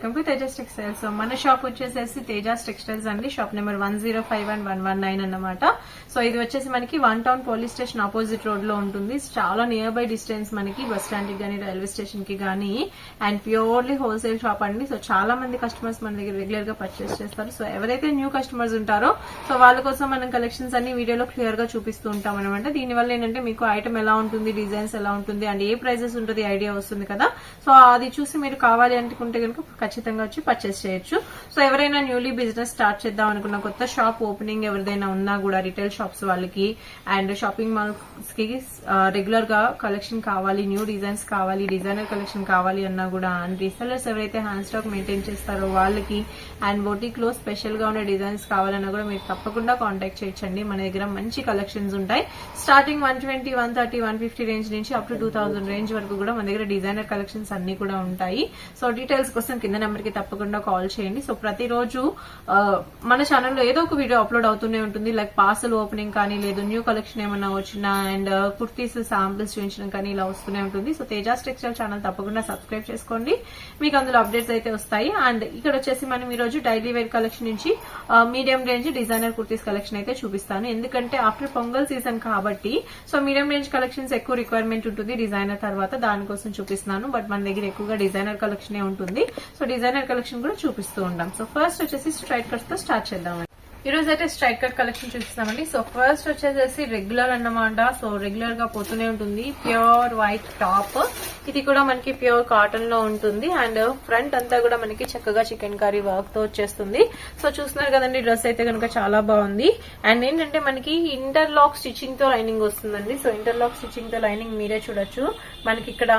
Welcome to Tejas textiles. So మన shop వచ్చేసేసి Tejas textiles అండి. షాప్ నెంబర్ 1051119 అన్నమాట. సో ఇది వచ్చేసి మనకి one town police station opposite road లో ఉంటుంది. చాలా నియర్ బై డిస్టెన్స్ మనకి బస్ స్టాండ్ కి గానీ రైల్వే స్టేషన్ కి గానీ, అండ్ ప్యూర్లీ హోల్సేల్ షాప్ అండి. సో చాలా మంది కస్టమర్స్ మన దగ్గర రెగ్యులర్ గా పర్చేస్ చేస్తారు. సో ఎవరైతే న్యూ కస్టమర్స్ ఉంటారో సో వాళ్ళ కోసం మనం కలెక్షన్స్ అన్ని వీడియోలో క్లియర్ గా చూపిస్తూ ఉంటాం అనమాట. దీనివల్ల ఏంటంటే మీకు ఐటమ్ ఎలా ఉంటుంది, డిజైన్స్ ఎలా ఉంటుంది, అండ్ ఏ ప్రైజెస్ ఉంటుంది ఐడియా వస్తుంది కదా. సో అది చూసి మీరు కావాలి అనుకుంటే కనుక ఖచ్చితంగా వచ్చి పర్చేస్ చేయొచ్చు. సో ఎవరైనా న్యూలీ బిజినెస్ స్టార్ట్ చేద్దాం అనుకున్న, కొత్త షాప్ ఓపెనింగ్ ఎవరిదైనా ఉన్నా కూడా రిటైల్ షాప్స్ వాళ్ళకి అండ్ షాపింగ్ మాల్స్ కి రెగ్యులర్ గా కలెక్షన్ కావాలి, న్యూ డిజైన్స్ కావాలి, డిజైనర్ కలెక్షన్ కావాలి అన్నా కూడా, అండ్ రీసెల్లర్స్ ఎవరైతే హ్యాండ్ స్టాక్ మెయింటైన్ చేస్తారో వాళ్ళకి అండ్ బొటిక్ లో స్పెషల్ గా ఉండే డిజైన్స్ కావాలన్నా కూడా మీరు తప్పకుండా కాంటాక్ట్ చేయొచ్చండి. మన దగ్గర మంచి కలెక్షన్స్ ఉంటాయి. స్టార్టింగ్ 120, 130, 150 రేంజ్ నుంచి అప్ టు 2000 రేంజ్ వరకు కూడా మన దగ్గర డిజైనర్ కలెక్షన్స్ అన్ని కూడా ఉంటాయి. సో డీటెయిల్స్ కోసం కింద నెంబర్ కి తప్పకుండా కాల్ చేయండి. సో ప్రతిరోజు మన ఛానల్లో ఏదో ఒక వీడియో అప్లోడ్ అవుతూనే ఉంటుంది. లైక్ పార్సల్ ఓపెనింగ్ కానీ, లేదు న్యూ కలెక్షన్ ఏమన్నా వచ్చినా, అండ్ కుర్తీస్ శాంపిల్స్ చూపించడం కానీ ఇలా వస్తూనే ఉంటుంది. సో తేజస్ టెక్స్టైల్ ఛానల్ తప్పకుండా సబ్స్క్రైబ్ చేసుకోండి, మీకు అందులో అప్డేట్స్ అయితే వస్తాయి. అండ్ ఇక్కడ వచ్చేసి మనం ఈ రోజు డైలీ వేర్ కలెక్షన్ నుంచి medium range designer kurtis collection అయితే చూపిస్తాను. ఎందుకంటే ఆఫ్టర్ పొంగల్ సీజన్ కాబట్టి సో మీడియం రేంజ్ కలెక్షన్స్ ఎక్కువ రిక్వైర్మెంట్ ఉంటుంది డిజైనర్ తర్వాత, దానికోసం చూపిస్తున్నాను. బట్ మన దగ్గర ఎక్కువగా డిజైనర్ కలెక్షన్ ఉంటుంది. సో డిజైనర్ కలెక్షన్ కూడా చూపిస్తూ ఉంటాం. సో ఫస్ట్ వచ్చేసి స్ట్రైట్ కట్స్ తో స్టార్ట్ చేద్దామండి. ఈ రోజు అయితే స్ట్రైట్ కట్ కలెక్షన్ చూపిస్తామండి. సో ఫస్ట్ వచ్చేసి రెగ్యులర్ అన్నమాట. సో రెగ్యులర్ గా పోతూనే ఉంటుంది. ప్యూర్ వైట్ టాప్, ఇది కూడా మనకి ప్యూర్ కాటన్ లో ఉంటుంది. అండ్ ఫ్రంట్ అంతా కూడా మనకి చక్కగా చికెన్ కర్రీ వర్క్ తో వచ్చేస్తుంది. సో చూస్తున్నారు కదండి, డ్రెస్ అయితే కనుక చాలా బాగుంది. అండ్ ఏంటంటే మనకి ఇంటర్లాక్ స్టిచ్చింగ్ తో లైనింగ్ వస్తుందండి. సో ఇంటర్లాక్ స్టిచ్చింగ్ తో లైనింగ్ మీరే చూడొచ్చు. మనకి ఇక్కడ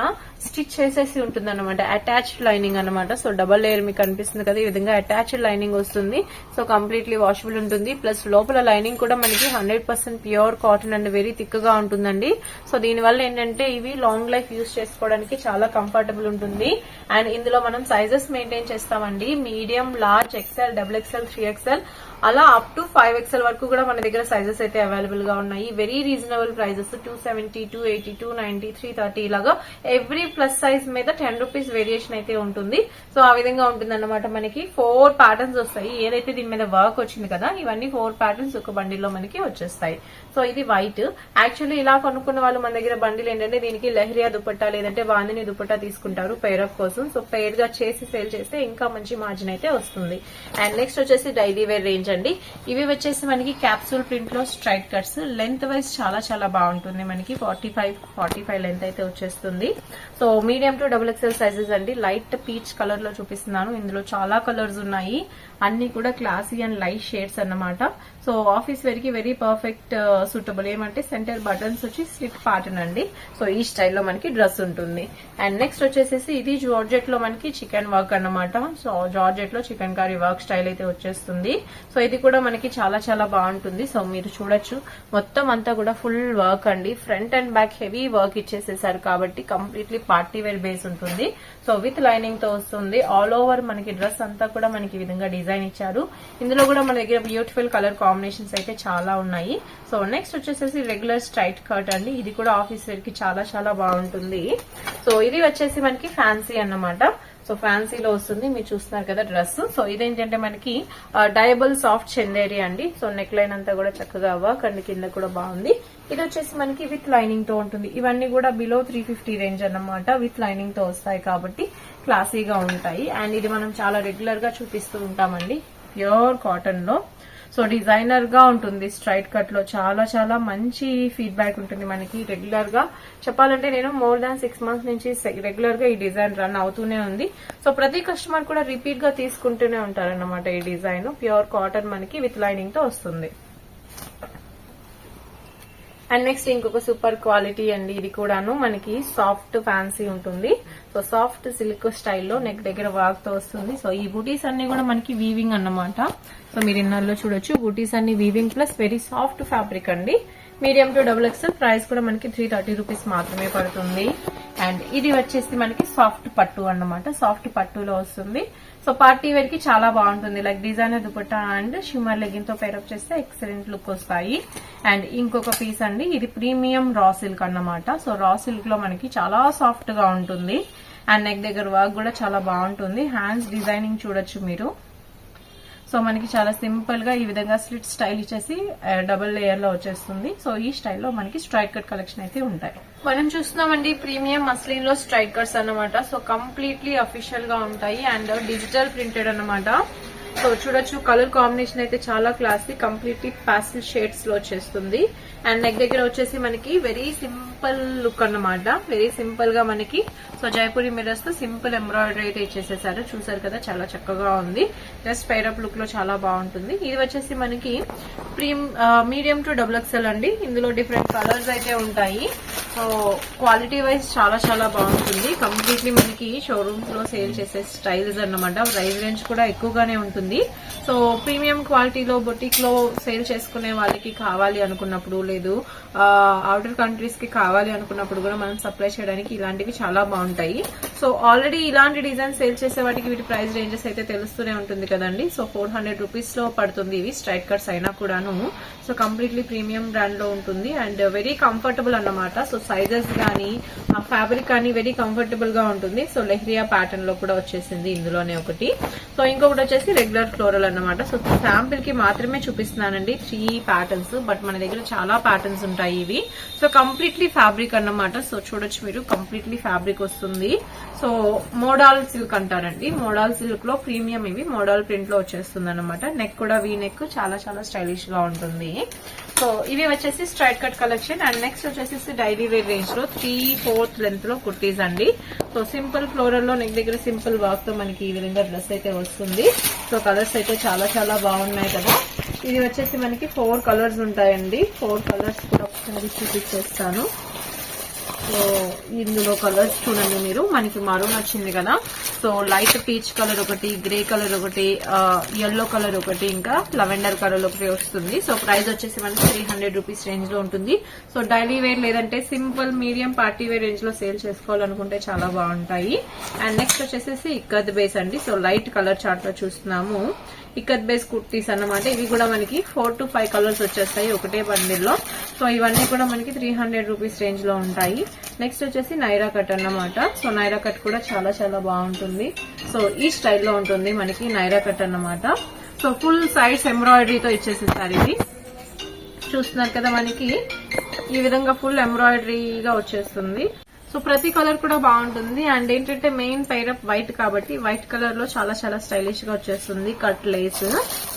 స్టిచ్ చేసేసి ఉంటుంది అనమాట, అటాచ్డ్ లైనింగ్ అనమాట. సో డబల్ లేయర్ మీకు కనిపిస్తుంది కదా, ఈ విధంగా అటాచ్డ్ లైనింగ్ వస్తుంది. సో కంప్లీట్లీ వాషబుల్ ఉంటుంది. ప్లస్ లోపల లైనింగ్ కూడా మనకి 100% pure cotton and very thick గా ఉంటుందండి. సో దీని వల్ల ఏంటంటే ఇవి లాంగ్ లైఫ్ యూజ్ చేసుకోవడానికి చాలా కంఫర్టబుల్ ఉంటుంది. అండ్ ఇందులో మనం సైజెస్ మెయింటైన్ చేస్తామండి. Medium, large, XL, double XL, 3XL అలా అప్ టు 5XL వరకు కూడా మన దగ్గర సైజెస్ అయితే అవైలబుల్ గా ఉన్నాయి. వెరీ రీజనబుల్ ప్రైజెస్, 270, 280, 290, 330 ఇలాగా ఎవ్రీ ప్లస్ సైజ్ మీద 10 రూపీస్ వేరియేషన్ అయితే ఉంటుంది. సో ఆ విధంగా ఉంటుంది అన్నమాట. మనకి 4 ప్యాటర్న్స్ వస్తాయి. ఏదైతే దీని మీద వర్క్ వచ్చింది కదా, ఇవన్నీ 4 ప్యాటర్న్స్ ఒక బండిల్లో మనకి వచ్చేస్తాయి. సో ఇది వైట్. యాక్చువల్లీ ఇలా కొనుక్కున్న వాళ్ళు మన దగ్గర బండిల్ ఏంటంటే దీనికి లెహరియా దుపట్టా లేదంటే బాందిని దుపట్టా తీసుకుంటారు పేర్ అప్ కోసం. సో పేర్ గా చేసి సేల్ చేస్తే ఇంకా మంచి మార్జిన్ అయితే వస్తుంది. అండ్ నెక్స్ట్ వచ్చేసి డైలీ వేర్ రేంజ్ అండి. ఇవి వచ్చేసి మనకి క్యాప్సూల్ ప్రింట్ లో స్ట్రైట్ కట్స్. లెంత్ వైజ్ చాలా చాలా బాగుంటుంది. మనకి 45 లెంత్ అయితే వచ్చేస్తుంది. So medium to double XL sizes అండి. లైట్ పీచ్ కలర్ లో చూపిస్తున్నాను. ఇందులో చాలా కలర్స్ ఉన్నాయి, అన్ని కూడా క్లాసీ అండ్ లైట్ షేడ్స్ అన్నమాట. సో ఆఫీస్ వేర్ కి వెరీ పర్ఫెక్ట్ సూటబుల్. ఏమంటే సెంటర్ బటన్స్ వచ్చి స్లిట్ ప్యాటర్న్ అండి. సో ఈ స్టైల్లో మనకి డ్రెస్ ఉంటుంది. అండ్ నెక్స్ట్ వచ్చేసి ఇది జార్జెట్ లో మనకి చికెన్ వర్క్ అన్నమాట. సో జార్జెట్ లో చికెన్ కర్రీ వర్క్ స్టైల్ అయితే వచ్చేస్తుంది. సో ఇది కూడా మనకి చాలా చాలా బాగుంటుంది. సో మీరు చూడొచ్చు, మొత్తం అంతా కూడా ఫుల్ వర్క్ అండి. Front and back heavy work ఇచ్చేసేసారు కాబట్టి కంప్లీట్లీ పార్టీ వేర్ బేస్ ఉంటుంది. సో విత్ లైనింగ్ తో వస్తుంది. ఆల్ ఓవర్ మనకి డ్రెస్ అంతా కూడా మనకి ఈ విధంగా డిజైన్ ఇచ్చారు. ఇందులో కూడా మన దగ్గర బ్యూటిఫుల్ కలర్ కాంబినేషన్స్ అయితే చాలా ఉన్నాయి. సో నెక్స్ట్ వచ్చేసి రెగ్యులర్ స్ట్రైట్ కట్ అండి. ఇది కూడా ఆఫీస్ వేర్ కి చాలా చాలా బాగుంటుంది. సో ఇది వచ్చేసి మనకి ఫ్యాన్సీ అన్నమాట. సో ఫ్యాన్సీలో వస్తుంది. మీరు చూస్తున్నారు కదా డ్రెస్. సో ఇదేంటంటే మనకి డయబుల్ సాఫ్ట్ చందేరి అండి. సో నెక్ లైన్ అంతా కూడా చక్కగా వర్క్ అండ్ కింద కూడా బాగుంది. ఇది వచ్చేసి మనకి విత్ లైనింగ్ తో ఉంటుంది. ఇవన్నీ కూడా బిలో 350 రేంజ్ అన్నమాట. విత్ లైనింగ్ తో వస్తాయి కాబట్టి క్లాసీగా ఉంటాయి. అండ్ ఇది మనం చాలా రెగ్యులర్ గా చూపిస్తూ ఉంటామండి, ప్యూర్ కాటన్ లో. సో డిజైనర్ గా ఉంటుంది. స్ట్రైట్ కట్ లో చాలా చాలా మంచి ఫీడ్బ్యాక్ ఉంటుంది మనకి. రెగ్యులర్ గా చెప్పాలంటే నేను మోర్ దాన్ 6 మంత్స్ నుంచి రెగ్యులర్ గా ఈ డిజైన్ రన్ అవుతూనే ఉంది. సో ప్రతి కస్టమర్ కూడా రిపీట్ గా తీసుకుంటూనే ఉంటారన్నమాట. ఈ డిజైన్ ప్యూర్ కాటన్ మనకి విత్ లైనింగ్ తో వస్తుంది. అండ్ నెక్స్ట్ ఇంకొక సూపర్ క్వాలిటీ అండి. ఇది కూడాను మనకి సాఫ్ట్ ఫ్యాన్సీ ఉంటుంది. సో సాఫ్ట్ సిల్క్ స్టైల్లో నెక్ దగ్గర వర్క్ తో వస్తుంది. సో ఈ బూటీస్ అన్ని కూడా మనకి వీవింగ్ అన్నమాట. సో మీరు ఇన్నర్లో చూడొచ్చు, బూటీస్ అన్ని weaving plus very soft fabric అండి. Medium to double XL, price కూడా మనకి 330 రూపీస్ మాత్రమే పడుతుంది. అండ్ ఇది వచ్చేసి మనకి సాఫ్ట్ పట్టు అన్నమాట. సాఫ్ట్ పట్టులో వస్తుంది. సో పార్టీ వేర్ కి చాలా బాగుంటుంది. Like designer dupatta and shimmer legging తో పేరప్ చేస్తే ఎక్సలెంట్ లుక్ వస్తాయి. అండ్ ఇంకొక పీస్ అండి, ఇది ప్రీమియం రా సిల్క్ అన్నమాట. సో రా సిల్క్ లో మనకి చాలా సాఫ్ట్ గా ఉంటుంది. అండ్ నెక్ దగ్గర వర్క్ కూడా చాలా బాగుంటుంది. హ్యాండ్స్ డిజైనింగ్ చూడొచ్చు మీరు. సో మనకి చాలా సింపుల్ గా ఈ విధంగా స్లిట్ స్టైల్ ఇచ్చేసి డబుల్ లేయర్ లో వచ్చేస్తుంది. సో ఈ స్టైల్లో మనకి స్ట్రైట్ కట్ కలెక్షన్ అయితే ఉంటాయి. మనం చూస్తున్నామండి ప్రీమియం మస్లిన్ లో స్ట్రైట్ కట్స్ అన్నమాట. సో కంప్లీట్లీ అఫీషియల్ గా ఉంటాయి అండ్ డిజిటల్ ప్రింటెడ్ అన్నమాట. సో చూడొచ్చు కలర్ కాంబినేషన్ అయితే చాలా క్లాసీ, కంప్లీట్లీ పాస్టల్ షేడ్స్ లో వచ్చేస్తుంది. అండ్ నెక్ దగ్గర వచ్చేసి మనకి వెరీ సింపుల్ లుక్ అన్నమాట. వెరీ సింపుల్ గా మనకి సో జైపూరి మిర్రర్స్ తో సింపుల్ ఎంబ్రాయిడరీ అయితే ఇచ్చేసేసారు. చూసారు కదా చాలా చక్కగా ఉంది. జస్ట్ పైరప్ లుక్ లో చాలా బాగుంటుంది. ఇది వచ్చేసి మనకి మీడియం టు డబుల్ ఎక్స్ఎల్ అండి. ఇందులో డిఫరెంట్ కలర్స్ అయితే ఉంటాయి. సో క్వాలిటీ వైజ్ చాలా చాలా బాగుంటుంది. కంప్లీట్లీ మనకి షోరూమ్స్ లో సేల్ చేసే స్టైల్స్ అన్నమాట. ప్రైస్ రేంజ్ కూడా ఎక్కువగానే ఉంటుంది. సో ప్రీమియం క్వాలిటీలో బొటిక్ లో సేల్ చేసుకునే వాళ్ళకి కావాలి అనుకున్నప్పుడు, లేదు అవుటర్ కంట్రీస్ కి కావాలి అనుకున్నప్పుడు కూడా మనం సప్లై చేయడానికి ఇలాంటివి చాలా బాగుంటాయి. సో ఆల్రెడీ ఇలాంటి డిజైన్ సేల్ చేసే వాటికి వీటి ప్రైస్ రేంజెస్ అయితే తెలుస్తూనే ఉంటుంది కదండి. సో 400 రూపీస్ లో పడుతుంది ఇవి స్ట్రైట్ కట్స్ అయినా కూడాను. సో కంప్లీట్లీ ప్రీమియం బ్రాండ్ లో ఉంటుంది అండ్ వెరీ కంఫర్టబుల్ అన్నమాట. సో సైజెస్ గానీ ఫ్యాబ్రిక్ కానీ వెరీ కంఫర్టబుల్ గా ఉంటుంది. సో లెహ్రియా ప్యాటర్న్ లో కూడా వచ్చేసింది ఇందులోనే ఒకటి. సో ఇంకొకటి వచ్చేసి రెగ్యులర్ ఫ్లోరల్ అన్నమాట. సో శాంపిల్ కి మాత్రమే చూపిస్తున్నానండి 3 ప్యాటర్న్స్, బట్ మన దగ్గర చాలా ప్యాటర్న్స్ ఉంటాయి ఇవి. సో కంప్లీట్లీ ఫ్యాబ్రిక్ అన్నమాట. సో చూడొచ్చు మీరు కంప్లీట్లీ ఫ్యాబ్రిక్ వస్తుంది. సో మోడాల్ సిల్క్ అంటారండి. మోడాల్ సిల్క్ లో ప్రీమియం ఇవి మోడాల్ ప్రింట్ లో వచ్చేస్తుంది అనమాట. నెక్ కూడా వీ నెక్ చాలా చాలా స్టైలిష్ గా ఉంటుంది. సో ఇవి వచ్చేసి straight cut collection. And next వచ్చేసి డైలీ వేర్ రేంజ్ లో 3/4 లెంత్ లో కుర్తీస్ అండి. సో సింపుల్ ఫ్లోరల్ లో నెక్ దగ్గర సింపుల్ వర్క్ తో మనకి ఈ విధంగా డ్రెస్ అయితే వస్తుంది. సో కలర్స్ అయితే చాలా చాలా బాగున్నాయి కదా. ఇది వచ్చేసి మనకి 4 కలర్స్ ఉంటాయండి. 4 కలర్స్ కూడా ఒకసారి చూపించేస్తాను. సో ఇందులో కలర్స్ చూడండి మీరు. మనకి మరూన్ వచ్చింది కదా. సో లైట్ పీచ్ కలర్ ఒకటి, గ్రే కలర్ ఒకటి, యెల్లో కలర్ ఒకటి, ఇంకా లెవెండర్ కలర్ ఒకటి వస్తుంది. సో ప్రైస్ వచ్చేసి మనకి 300 రూపీస్ రేంజ్ లో ఉంటుంది. సో డైలీ వేర్ లేదంటే simple medium party wear range లో సేల్ చేసుకోవాలనుకుంటే చాలా బాగుంటాయి. అండ్ నెక్స్ట్ వచ్చేసి ఇక్కత్ బేస్ అండి. సో లైట్ కలర్ చార్ట్ లో చూస్తున్నాము. ఇక్కత్ బేస్ కుర్తీస్ అన్నమాట. ఇవి కూడా మనకి 4 to 5 కలర్స్ వచ్చేస్తాయి ఒకటే బండిల్లో. సో ఇవన్నీ కూడా మనకి 300 రూపీస్ రేంజ్ లో ఉంటాయి. నెక్స్ట్ వచ్చేసి నైరా కట్ అన్నమాట. సో నైరా కట్ కూడా చాలా చాలా బాగుంటుంది. సో ఈ స్టైల్లో ఉంటుంది మనకి నైరా కట్ అన్నమాట. సో ఫుల్ సైడ్స్ ఎంబ్రాయిడరీతో ఇచ్చేసేసారు ఇది. చూస్తున్నారు కదా మనకి ఈ విధంగా ఫుల్ ఎంబ్రాయిడరీగా వచ్చేస్తుంది. సో ప్రతి కలర్ కూడా బాగుంటుంది. అండ్ ఏంటంటే మెయిన్ పైరప్ వైట్ కాబట్టి వైట్ కలర్ లో చాలా చాలా స్టైలిష్ గా వచ్చేస్తుంది కట్ లేస్.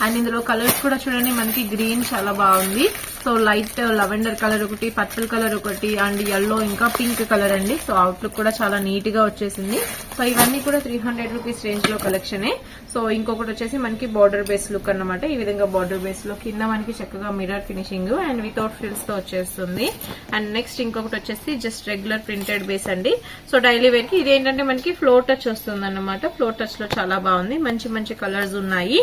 అండ్ ఇందులో కలర్స్ కూడా చూడండి మనకి గ్రీన్ చాలా బాగుంది. సో లైట్ లెవెండర్ కలర్ ఒకటి, పర్పుల్ కలర్ ఒకటి, అండ్ యెల్లో ఇంకా పింక్ కలర్ అండి. సో అవుట్లుక్ కూడా చాలా నీట్ గా వచ్చేసింది. సో ఇవన్నీ కూడా 300 రూపీస్ రేంజ్ లో కలెక్షనే. సో ఇంకొకటి వచ్చేసి మనకి బార్డర్ బేస్ లుక్ అన్నమాట. ఈ విధంగా బార్డర్ బేస్ లో కింద మనకి చక్కగా mirror finishing and without frills తో వచ్చేస్తుంది. అండ్ నెక్స్ట్ ఇంకొకటి వచ్చేసి జస్ట్ రెగ్యులర్ ప్రింటెడ్ బేస్ అండి. సో డైలీ వేర్ కి ఇది ఏంటంటే మనకి ఫ్లోర్ టచ్ వస్తుంది అన్నమాట. ఫ్లోర్ టచ్ లో చాలా బాగుంది. మంచి మంచి కలర్స్ ఉన్నాయి.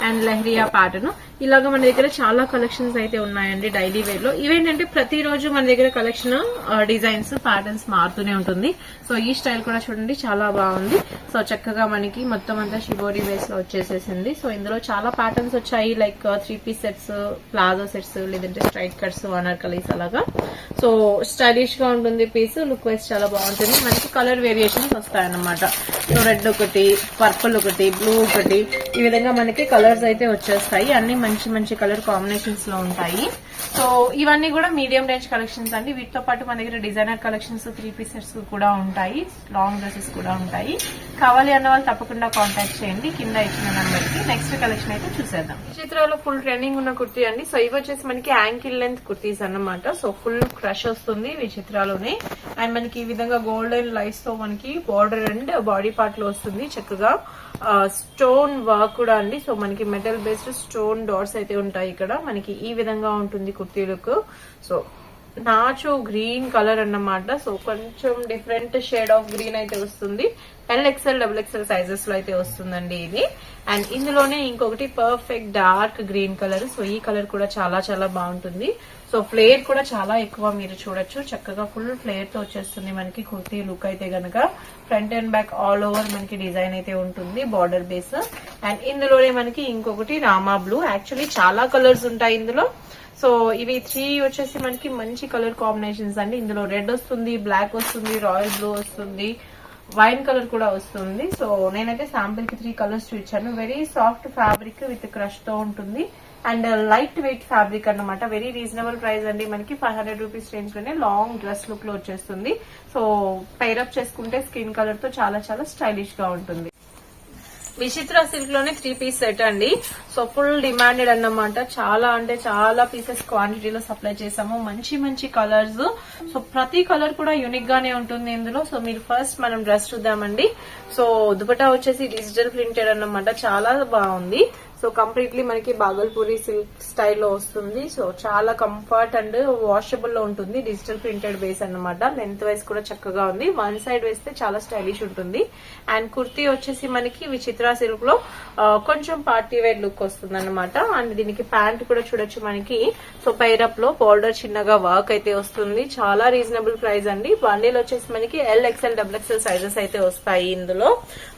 అండ్ లెహ్రియా ప్యాటర్న్ ఇలాగా మన దగ్గర చాలా కలెక్షన్స్ అయితే ఉన్నాయండి డైలీ వేర్ లో. ఇవేంటంటే ప్రతిరోజు మన దగ్గర కలెక్షన్ డిజైన్స్ ప్యాటర్న్స్ మారుతూనే ఉంటుంది. సో ఈ స్టైల్ కూడా చూడండి చాలా బాగుంది. సో చక్కగా మనకి మొత్తం అంతా షిబోరి బేస్ లో వచ్చేసేసింది. సో ఇందులో చాలా ప్యాటర్న్స్ వచ్చాయి. Like 3 piece sets, palazzo sets, లేదంటే స్ట్రైట్ కట్స్, అనార్కలీస్ అలాగా. సో స్టైలిష్ గా ఉంటుంది పీస్. లుక్ వైజ్ చాలా బాగుంటుంది. మనకి కలర్ వేరియేషన్స్ వస్తాయన్నమాట. సో రెడ్ ఒకటి, పర్పుల్ ఒకటి, బ్లూ ఒకటి, ఈ విధంగా మనకి కలర్స్ అయితే వచ్చేస్తాయి. అన్ని మంచి మంచి కలర్ కాంబినేషన్స్ లో ఉంటాయి. సో ఇవన్నీ కూడా మీడియం రేంజ్ కలెక్షన్స్ అండి. వీటితో పాటు మన దగ్గర డిజైనర్ కలెక్షన్స్ 3 పీస్ సెట్స్ కూడా ఉంటాయి. లాంగ్ డ్రెస్సెస్ కూడా ఉంటాయి. కావాలి అన్న వాళ్ళు తప్పకుండా కాంటాక్ట్ చేయండి కింద ఇచ్చిన నెంబర్ కి. నెక్స్ట్ కలెక్షన్ అయితే చూసేద్దాం. చిత్రాలో ఫుల్ ట్రెండింగ్ ఉన్న కుర్తీ అండి. సో ఇవి వచ్చేసి మనకి యాంకిల్ లెంత్ కుర్తీస్ అన్నమాట. సో ఫుల్ క్రష్ వస్తుంది విచిత్రాలోనే. అండ్ మనకి ఈ విధంగా గోల్డెన్ లైట్స్ తో మనకి బార్డర్ అండ్ బాడీ పార్ట్ లో వస్తుంది. చక్కగా స్టోన్ వర్క్ కూడా అండి. సో మనకి మెటల్ బేస్డ్ స్టోన్ డాట్స్ అయితే ఉంటాయి ఇక్కడ. మనకి ఈ విధంగా ఉంటుంది కుర్తీ లుక్. సో నాచు గ్రీన్ కలర్ అన్నమాట. సో కొంచెం డిఫరెంట్ షేడ్ ఆఫ్ గ్రీన్ అయితే వస్తుంది. LXL, XXL సైజెస్ లో అయితే వస్తుందండి ఇది. అండ్ ఇందులోనే ఇంకొకటి perfect dark green colour. So ఈ కలర్ కూడా చాలా చాలా బాగుంటుంది. సో ఫ్లేర్ కూడా చాలా ఎక్కువ మీరు చూడొచ్చు. చక్కగా ఫుల్ ఫ్లేర్ తో వచ్చేస్తుంది మనకి కుర్తీ లుక్ అయితే గనక. Front and back all over మనకి డిజైన్ అయితే ఉంటుంది బార్డర్ బేస్. అండ్ ఇందులోనే మనకి ఇంకొకటి రామా బ్లూ. యాక్చువల్లీ చాలా కలర్స్ ఉంటాయి ఇందులో. సో ఇవి 3 వచ్చేసి మనకి మంచి కలర్ కాంబినేషన్స్ అండి. ఇందులో రెడ్ వస్తుంది, బ్లాక్ వస్తుంది, రాయల్ బ్లూ వస్తుంది, వైన్ కలర్ కూడా వస్తుంది. సో నేనైతే శాంపిల్ కి 3 కలర్స్ చూపించాను. Very soft fabric with crush తో ఉంటుంది అండ్ లైట్ వెయిట్ ఫ్యాబ్రిక్ అన్నమాట. వెరీ రీజనబుల్ ప్రైస్ అండి. మనకి 500 రూపీస్ రేంజ్ లోనే లాంగ్ డ్రెస్ లుక్ లో వచ్చేస్తుంది. సో పైరప్ చేసుకుంటే స్కిన్ కలర్ తో చాలా చాలా స్టైలిష్ గా ఉంటుంది. విచిత్ర సిల్క్ లోనే 3 పీస్ సెట్ అండి. సో ఫుల్ డిమాండెడ్ అన్నమాట. చాలా అంటే చాలా పీసెస్ క్వాంటిటీలో సప్లై చేసాము. మంచి మంచి కలర్స్. సో ప్రతి కలర్ కూడా యూనిక్ గానే ఉంటుంది ఇందులో. సో మీరు ఫస్ట్ మనం డ్రెస్ చూద్దామండి. సో దుపట్టా వచ్చేసి డిజిటల్ ప్రింటెడ్ అన్నమాట. చాలా బాగుంది. సో కంప్లీట్లీ మనకి బాగల్పూరి సిల్క్ స్టైల్లో వస్తుంది. సో చాలా కంఫర్ట్ అండ్ వాషబుల్ లో ఉంటుంది. డిజిటల్ ప్రింటెడ్ బేస్ అన్నమాట. లెంత్ వైజ్ కూడా చక్కగా ఉంది. వన్ సైడ్ వేస్తే చాలా స్టైలిష్ ఉంటుంది. అండ్ కుర్తీ వచ్చేసి మనకి విచిత్ర సిల్క్ లో కొంచెం పార్టీ వేర్ లుక్ వస్తుంది అనమాట. అండ్ దీనికి ప్యాంట్ కూడా చూడొచ్చు మనకి. సో పైరప్ లో బోర్డర్ చిన్నగా వర్క్ అయితే వస్తుంది. చాలా రీజనబుల్ ప్రైస్ అండి. బండిల్ వచ్చేసి మనకి LXL XXL సైజెస్ అయితే వస్తాయి ఇందులో.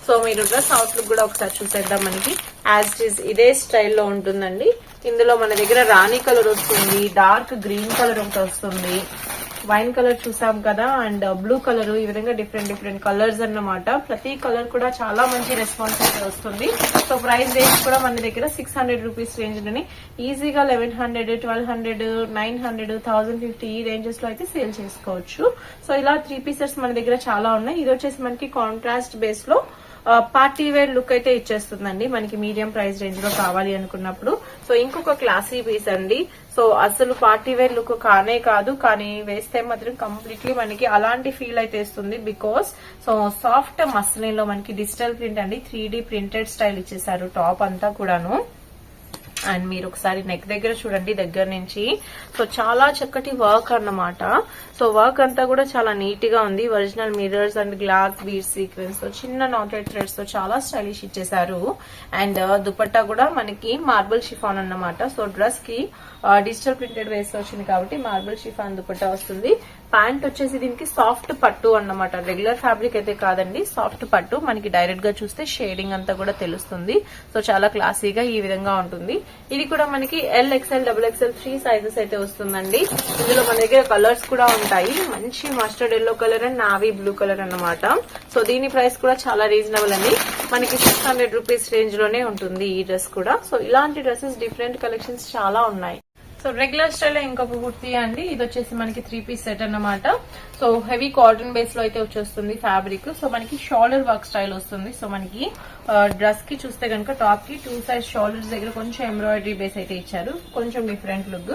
సో మీరు డ్రెస్ అవుట్లుక్ కూడా ఒకసారి చూసేద్దాం. మనకి యాజ్ ఇట్ ఈస్ ఇదే స్టైల్లో ఉంటుందండి. ఇందులో మన దగ్గర రాణి కలర్ వస్తుంది, డార్క్ గ్రీన్ కలర్ ఒకటి వస్తుంది, వైన్ కలర్ చూసాం కదా, అండ్ బ్లూ కలర్. ఈ విధంగా డిఫరెంట్ డిఫరెంట్ కలర్స్ అన్నమాట. ప్రతి కలర్ కూడా చాలా మంచి రెస్పాన్స్ అయితే వస్తుంది. సో ప్రైస్ రేంజ్ కూడా మన దగ్గర 600 రూపీస్ రేంజ్ లోని ఈజీగా 1100, 1200, 900, 1050 ఈ రేంజెస్ లో అయితే సేల్ చేసుకోవచ్చు. సో ఇలా 3 పీసెస్ మన దగ్గర చాలా ఉన్నాయి. ఇది వచ్చేసి మనకి కాంట్రాస్ట్ బేస్ లో పార్టీ వేర్ లుక్ అయితే ఇచ్చేస్తుందండి మనకి మీడియం ప్రైస్ రేంజ్ లో కావాలి అనుకున్నప్పుడు. సో ఇంకొక క్లాసీ పీస్ అండి. సో అసలు పార్టీ వేర్ లుక్ కానే కాదు, కానీ వేస్తే మాత్రం కంప్లీట్లీ మనకి అలాంటి ఫీల్ అయితే ఇస్తుంది. బికాస్ సో సాఫ్ట్ మస్లిన్ లో మనకి డిజిటల్ ప్రింట్ అండి. 3D ప్రింటెడ్ స్టైల్ ఇచ్చేసారు టాప్ అంతా కూడాను. అండ్ మీరు ఒకసారి నెక్ దగ్గర చూడండి దగ్గర నుంచి. సో చాలా చక్కటి వర్క్ అన్నమాట. సో వర్క్ అంతా కూడా చాలా నీట్ గా ఉంది. Original mirrors and glass bead sequence తో చిన్న నాటెడ్ థ్రెడ్స్ తో చాలా స్టైలిష్ ఇచ్చేసారు. అండ్ దుపట్టా కూడా మనకి మార్బుల్ షిఫాన్ అన్నమాట. సో డ్రెస్ కి డిజిటల్ ప్రింటెడ్ వేస్ వచ్చింది కాబట్టి మార్బుల్ షిఫాన్ దుపట్టా వస్తుంది. ప్యాంట్ వచ్చేసి దీనికి సాఫ్ట్ పట్టు అన్నమాట. రెగ్యులర్ ఫ్యాబ్రిక్ అయితే కాదండి, సాఫ్ట్ పట్టు. మనకి డైరెక్ట్ గా చూస్తే షేడింగ్ అంతా కూడా తెలుస్తుంది. సో చాలా క్లాసీగా ఈ విధంగా ఉంటుంది. ఇది కూడా మనకి LXL XXL 3 సైజెస్ అయితే వస్తుందండి. ఇందులో మన దగ్గర కలర్స్ కూడా ఉంటాయి. మంచి mustard yellow colour and navy blue colour అన్నమాట. సో దీని ప్రైస్ కూడా చాలా రీజనబుల్ అండి. మనకి 600 రూపీస్ రేంజ్ లోనే ఉంటుంది ఈ డ్రెస్ కూడా. సో ఇలాంటి డ్రెస్సెస్ డిఫరెంట్ కలెక్షన్స్ చాలా ఉన్నాయి. సో రెగ్యులర్ స్టైల్ ఇంకొక కుర్తీ అండి. ఇది వచ్చేసి మనకి 3 పీస్ సెట్ అన్నమాట. సో హెవీ కాటన్ బేస్ లో అయితే వచ్చేస్తుంది ఫ్యాబ్రిక్. సో మనకి షోల్డర్ వర్క్ స్టైల్ వస్తుంది. సో మనకి డ్రెస్ కి చూస్తే కనుక టాప్ కి 2 సైజ్ షోల్డర్స్ దగ్గర కొంచెం ఎంబ్రాయిడరీ బేస్ అయితే ఇచ్చారు. కొంచెం డిఫరెంట్ లుక్.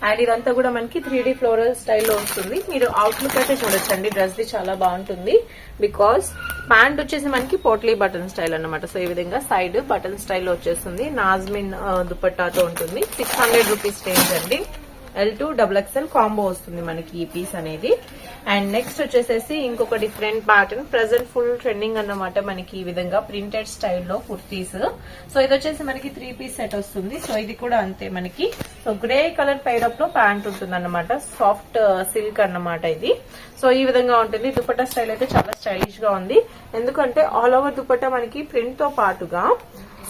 అండ్ ఇదంతా కూడా మనకి 3D ఫ్లోరల్ స్టైల్లో వస్తుంది. మీరు అవుట్లుక్ అయితే చూడొచ్చండి. డ్రెస్ ది చాలా బాగుంటుంది. బికాస్ ప్యాంట్ వచ్చేసి మనకి పోట్లీ బటన్ స్టైల్ అన్నమాట. సో ఈ విధంగా సైడ్ బటన్ స్టైల్లో వచ్చేస్తుంది. నాజ్మిన్ దుపట్టాతో ఉంటుంది. 600 రూపీస్ రేంజ్ అండి. L2 XXL కాంబో వస్తుంది మనకి ఈ పీస్ అనేది. అండ్ నెక్స్ట్ వచ్చేసేసి ఇంకొక different pattern. Present full trending అన్నమాట మనకి ఈ విధంగా ప్రింటెడ్ స్టైల్లో కుర్తీస్. సో ఇది వచ్చేసి మనకి 3 పీస్ సెట్ వస్తుంది. సో ఇది కూడా అంతే మనకి. సో గ్రే కలర్ పైరప్ లో ప్యాంట్ ఉంటుంది అన్నమాట. సాఫ్ట్ సిల్క్ అన్నమాట ఇది. సో ఈ విధంగా ఉంటుంది. దుపట్టా స్టైల్ అయితే చాలా స్టైలిష్ గా ఉంది. ఎందుకంటే ఆల్ ఓవర్ దుపట్టా మనకి ప్రింట్ తో పాటుగా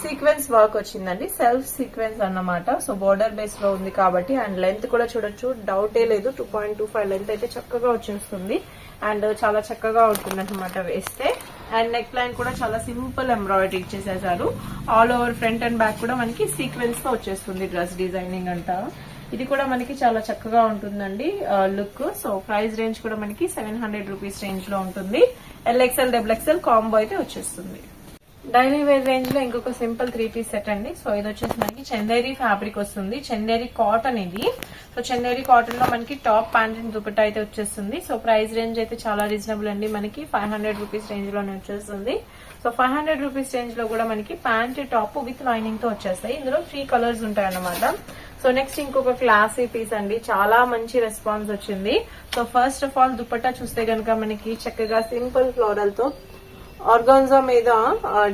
సీక్వెన్స్ వర్క్ వచ్చిందండి. సెల్ఫ్ సీక్వెన్స్ అన్నమాట. సో బోర్డర్ బేస్ లో ఉంది కాబట్టి. అండ్ లెంత్ కూడా చూడొచ్చు, డౌటే లేదు. 2.25 లెంత్ అయితే చక్కగా వచ్చేస్తుంది. అండ్ చాలా చక్కగా ఉంటుంది అనమాట వేస్తే. అండ్ నెక్ లైన్ కూడా చాలా సింపుల్ ఎంబ్రాయిడరీ ఇచ్చేసేసారు. All over front and back కూడా మనకి సీక్వెన్స్ తో వచ్చేస్తుంది డ్రెస్ డిజైనింగ్ అంతా. ఇది కూడా మనకి చాలా చక్కగా ఉంటుందండి లుక్. సో ప్రైస్ రేంజ్ కూడా మనకి 700 రూపీస్ రేంజ్ లో ఉంటుంది. LXL XXL కాంబో అయితే వచ్చేస్తుంది. డైలీ వేర్ రేంజ్ లో ఇంకొక సింపుల్ 3 పీస్ సెట్ అండి. సో ఇది వచ్చేసి మనకి చందేరి ఫ్యాబ్రిక్ వస్తుంది. చందేరి కాటన్ ఇది. సో చందేరి కాటన్ లో మనకి టాప్ ప్యాంట్ అండ్ దుపట్టా అయితే వచ్చేస్తుంది. సో ప్రైస్ రేంజ్ అయితే చాలా రీజనబుల్ అండి. మనకి 500 రూపీస్ రేంజ్ లోనే వచ్చేస్తుంది. సో 500 రూపీస్ రేంజ్ లో కూడా మనకి ప్యాంట్ టాప్ విత్ లైనింగ్ తో వచ్చేస్తాయి. ఇందులో 3 కలర్స్ ఉంటాయి అన్నమాట. సో నెక్స్ట్ ఇంకొక క్లాసీ పీస్ అండి. చాలా మంచి రెస్పాన్స్ వచ్చింది. So first of all dupatta చూస్తే కనుక మనకి చక్కగా సింపుల్ ఫ్లోరల్ తో ఆర్గాన్జా మీద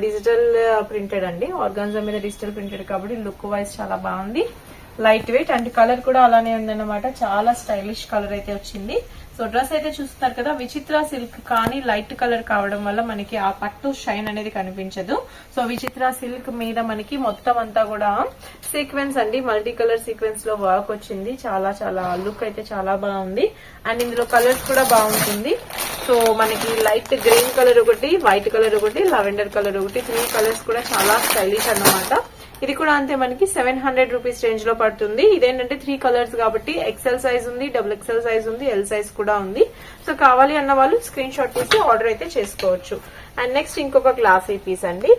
డిజిటల్ ప్రింటెడ్ అండి. ఆర్గాన్జా మీద డిజిటల్ ప్రింటెడ్ కాబట్టి లుక్ వైజ్ చాలా బాగుంది. లైట్ వెయిట్ అండ్ కలర్ కూడా అలానే ఉందన్నమాట. చాలా స్టైలిష్ కలర్ అయితే వచ్చింది. సో డ్రెస్ అయితే చూస్తున్నారు కదా, విచిత్ర సిల్క్ కానీ లైట్ కలర్ కావడం వల్ల మనకి ఆ పట్టు షైన్ అనేది కనిపించదు. సో విచిత్ర సిల్క్ మీద మనకి మొత్తం అంతా కూడా సీక్వెన్స్ అండి, మల్టీ కలర్ సీక్వెన్స్ లో వర్క్ వచ్చింది. చాలా చాలా లుక్ అయితే చాలా బాగుంది. అండ్ ఇందులో కలర్స్ కూడా బాగుంటుంది. సో మనకి లైట్ గ్రీన్ కలర్ ఒకటి, వైట్ కలర్ ఒకటి, లెవెండర్ కలర్ ఒకటి, 3 కలర్స్ కూడా చాలా స్టైలిష్ అన్నమాట. ఇది కూడా అంతే మనకి 700 రూపీస్ రేంజ్ లో పడుతుంది. ఇదేంటంటే 3 కలర్స్ కాబట్టి ఎక్సెల్ సైజ్ ఉంది, డబుల్ ఎక్సెల్ సైజ్ ఉంది, ఎల్ సైజ్ కూడా ఉంది. సో కావాలి అన్న వాళ్ళు స్క్రీన్ షాట్ తీసి ఆర్డర్ అయితే చేసుకోవచ్చు. అండ్ నెక్స్ట్ ఇంకొక క్లాసీ పీస్ అండి.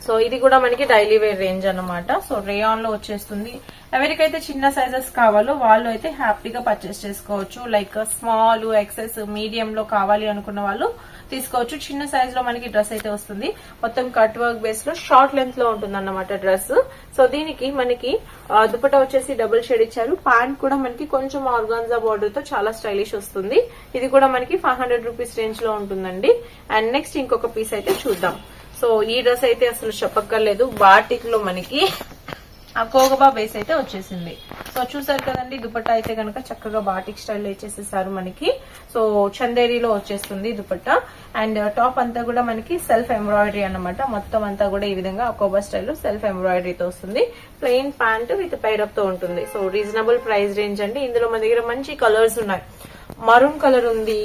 సో ఇది కూడా మనకి డైలీ వేర్ రేంజ్ అన్నమాట. సో రేయాన్ లో వచ్చేస్తుంది. ఎవరికైతే చిన్న సైజెస్ కావాలో వాళ్ళు అయితే హ్యాపీగా పర్చేస్ చేసుకోవచ్చు. లైక్ స్మాల్, ఎక్సెస్, మీడియం లో కావాలి అనుకున్న వాళ్ళు తీసుకోవచ్చు. చిన్న సైజ్ లో మనకి డ్రెస్ అయితే వస్తుంది. మొత్తం కట్ వర్క్ బేస్ లో షార్ట్ లెంత్ లో ఉంటుంది అన్నమాట డ్రెస్. సో దీనికి మనకి దుపట్టా వచ్చేసి డబుల్ షేడ్ ఇచ్చారు. ప్యాంట్ కూడా మనకి కొంచెం ఆర్గాన్జా బార్డర్ తో చాలా స్టైలిష్ వస్తుంది. ఇది కూడా మనకి 500 రూపీస్ రేంజ్ లో ఉంటుందండి. అండ్ నెక్స్ట్ ఇంకొక పీస్ అయితే చూద్దాం. సో ఈ డ్రెస్ అయితే అసలు చెప్పక్కర్లేదు. బాటిక్ లో మనకి ఆ కోగబా బేస్ అయితే వచ్చేసింది. సో చూసారు కదండి, దుపట్టా అయితే కనుక చక్కగా బాటిక్ స్టైల్లో ఇచ్చేసేసారు మనకి. సో చందేరీలో వచ్చేస్తుంది దుపట్టా. అండ్ టాప్ అంతా కూడా మనకి సెల్ఫ్ ఎంబ్రాయిడరీ అన్నమాట. మొత్తం అంతా కూడా ఈ విధంగా అకోబా స్టైల్లో సెల్ఫ్ ఎంబ్రాయిడరీతో వస్తుంది. ప్లెయిన్ ప్యాంట్ విత్ పైరప్ తో ఉంటుంది. సో రీజనబుల్ ప్రైస్ రేంజ్ అండి. ఇందులో మన దగ్గర మంచి కలర్స్ ఉన్నాయి. మరూన్ కలర్ ఉంది,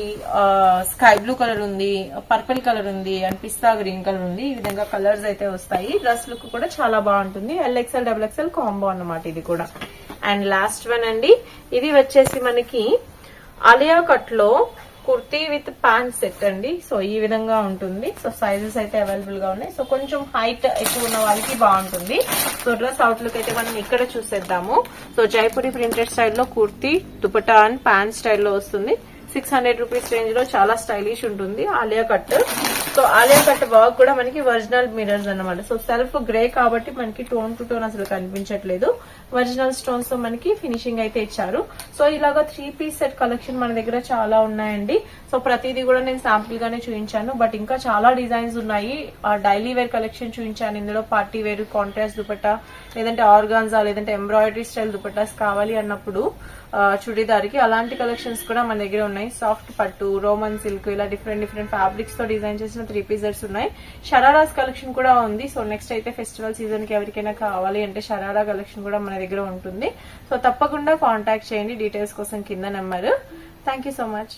స్కై బ్లూ కలర్ ఉంది, పర్పుల్ కలర్ ఉంది, అండ్ పిస్తా గ్రీన్ కలర్ ఉంది. ఈ విధంగా కలర్స్ అయితే వస్తాయి. డ్రెస్ లుక్ కూడా చాలా బాగుంటుంది. ఎల్ఎక్స్ఎల్ డబుల్ ఎక్స్ఎల్ కాంబో అన్నమాట ఇది కూడా. అండ్ లాస్ట్ వన్ అండి, ఇది వచ్చేసి మనకి అలియా కట్ లో కుర్తీ విత్ ప్యాంట్ సెట్ అండి. సో ఈ విధంగా ఉంటుంది. సో సైజెస్ అయితే అవైలబుల్ గా ఉన్నాయి. సో కొంచెం హైట్ ఎక్కువ ఉన్న వాళ్ళకి బాగుంటుంది. సో డ్రెస్ అవుట్లుక్ అయితే మనం ఇక్కడ చూసేద్దాము. సో జైపూరి ప్రింటెడ్ స్టైల్లో కుర్తీ, దుపట్టా అండ్ ప్యాంట్ స్టైల్లో వస్తుంది. 600 రూపీస్ రేంజ్ లో చాలా స్టైలిష్ ఉంటుంది. Alia cut. So Alia cut work కూడా మనకి ఒరిజినల్ మిరర్స్ అన్నమాట. సో సెల్ఫ్ గ్రే కాబట్టి మనకి టోన్ టు టోన్ అసలు కనిపించట్లేదు. ఒరిజినల్ స్టోన్స్ తో మనకి ఫినిషింగ్ అయితే ఇచ్చారు. సో ఇలాగా 3 పీస్ సెట్ కలెక్షన్ మన దగ్గర చాలా ఉన్నాయండి. సో ప్రతిదీ కూడా నేను శాంపుల్ గానే చూపించాను. బట్ ఇంకా చాలా డిజైన్స్ ఉన్నాయి. డైలీ వేర్ కలెక్షన్ చూపించాను. ఇందులో పార్టీ వేర్, కాంట్రాస్ట్ దుపట్టా, లేదంటే ఆర్గాన్జా, లేదంటే ఎంబ్రాయిడరీ స్టైల్ దుపట్టాస్ కావాలి అన్నప్పుడు చుడీదార్కి అలాంటి కలెక్షన్స్ కూడా మన దగ్గర ఉన్నాయి. సాఫ్ట్ పట్టు, రోమన్ సిల్క్, ఇలా డిఫరెంట్ ఫ్యాబ్రిక్స్ తో డిజైన్ చేసిన 3 పీసెస్ ఉన్నాయి. షరారాస్ కలెక్షన్ కూడా ఉంది. సో నెక్స్ట్ అయితే ఫెస్టివల్ సీజన్ కి ఎవరికైనా కావాలి అంటే షరారా కలెక్షన్ కూడా మన దగ్గర ఉంటుంది. సో తప్పకుండా కాంటాక్ట్ చేయండి డీటెయిల్స్ కోసం కింద number. Thank you so much.